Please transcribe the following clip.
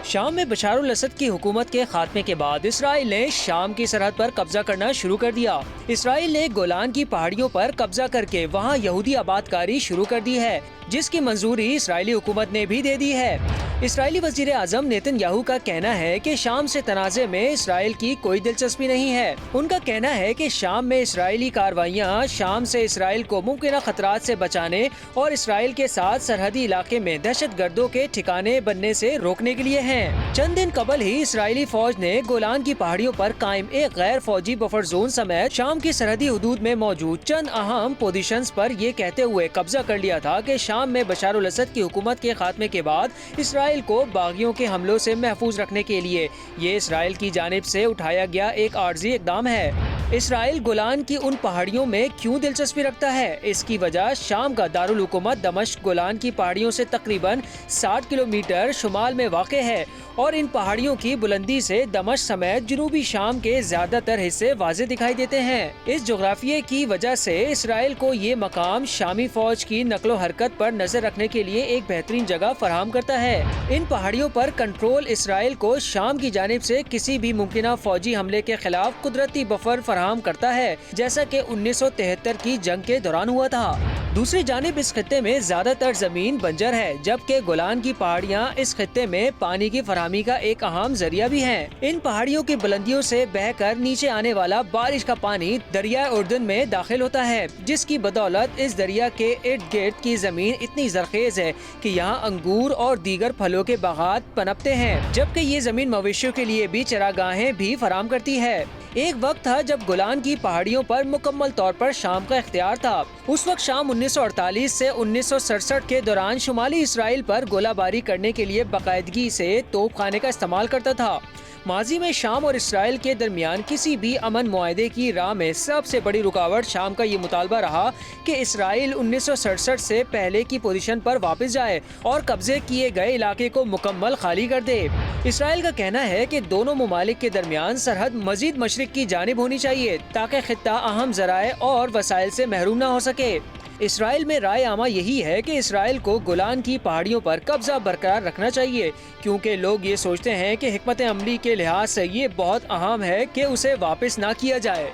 شام میں بشار الاسد کی حکومت کے خاتمے کے بعد اسرائیل نے شام کی سرحد پر قبضہ کرنا شروع کر دیا۔ اسرائیل نے گولان کی پہاڑیوں پر قبضہ کر کے وہاں یہودی آباد کاری شروع کر دی ہے، جس کی منظوری اسرائیلی حکومت نے بھی دے دی ہے۔ اسرائیلی وزیر اعظم نیتن یاہو کا کہنا ہے کہ شام سے تنازع میں اسرائیل کی کوئی دلچسپی نہیں ہے۔ ان کا کہنا ہے کہ شام میں اسرائیلی کارروائیاں شام سے اسرائیل کو ممکنہ خطرات سے بچانے اور اسرائیل کے ساتھ سرحدی علاقے میں دہشت گردوں کے ٹھکانے بننے سے روکنے کے لیے ہیں۔ چند دن قبل ہی اسرائیلی فوج نے گولان کی پہاڑیوں پر قائم ایک غیر فوجی بفر زون سمیت شام کی سرحدی حدود میں موجود چند اہم پوزیشنز پر یہ کہتے ہوئے قبضہ کر لیا تھا کہ شام میں بشار الاسد کی حکومت کے خاتمے کے بعد اسرائیل کو باغیوں کے حملوں سے محفوظ رکھنے کے لیے یہ اسرائیل کی جانب سے اٹھایا گیا ایک عارضی اقدام ہے۔ اسرائیل گولان کی ان پہاڑیوں میں کیوں دلچسپی رکھتا ہے؟ اس کی وجہ شام کا دارالحکومت دمشق گولان کی پہاڑیوں سے تقریباً 60 کلومیٹر شمال میں واقع ہے اور ان پہاڑیوں کی بلندی سے دمشق سمیت جنوبی شام کے زیادہ تر حصے واضح دکھائی دیتے ہیں۔ اس جغرافیے کی وجہ سے اسرائیل کو یہ مقام شامی فوج کی نقل و حرکت پر نظر رکھنے کے لیے ایک بہترین جگہ فراہم کرتا ہے۔ ان پہاڑیوں پر کنٹرول اسرائیل کو شام کی جانب سے کسی بھی ممکنہ فوجی حملے کے خلاف قدرتی بفر فراہم کرتا ہے، جیسا کہ 1973 کی جنگ کے دوران ہوا تھا۔ دوسری جانب اس خطے میں زیادہ تر زمین بنجر ہے، جبکہ گولان کی پہاڑیاں اس خطے میں پانی کی فراہمی کا ایک اہم ذریعہ بھی ہیں۔ ان پہاڑیوں کی بلندیوں سے بہہ کر نیچے آنے والا بارش کا پانی دریائے اردن میں داخل ہوتا ہے، جس کی بدولت اس دریا کے ارد گرد کی زمین اتنی زرخیز ہے کہ یہاں انگور اور دیگر پھلوں کے باغات پنپتے ہیں، جبکہ یہ زمین مویشیوں کے لیے بھی چراگاہیں بھی فراہم کرتی ہے۔ ایک وقت تھا جب گولان کی پہاڑیوں پر مکمل طور پر شام کا اختیار تھا۔ اس وقت شام 1948 سے 1967 کے دوران شمالی اسرائیل پر گولہ باری کرنے کے لیے باقاعدگی سے توپ خانے کا استعمال کرتا تھا۔ ماضی میں شام اور اسرائیل کے درمیان کسی بھی امن معاہدے کی راہ میں سب سے بڑی رکاوٹ شام کا یہ مطالبہ رہا کہ اسرائیل 1967 سے پہلے کی پوزیشن پر واپس جائے اور قبضے کیے گئے علاقے کو مکمل خالی کر دے۔ اسرائیل کا کہنا ہے کہ دونوں ممالک کے درمیان سرحد مزید مشرق کی جانب ہونی چاہیے تاکہ خطہ اہم ذرائع اور وسائل سے محروم نہ ہو سکے۔ اسرائیل میں رائے عامہ یہی ہے کہ اسرائیل کو گولان کی پہاڑیوں پر قبضہ برقرار رکھنا چاہیے، کیونکہ لوگ یہ سوچتے ہیں کہ حکمت عملی کے لحاظ سے یہ بہت اہم ہے کہ اسے واپس نہ کیا جائے۔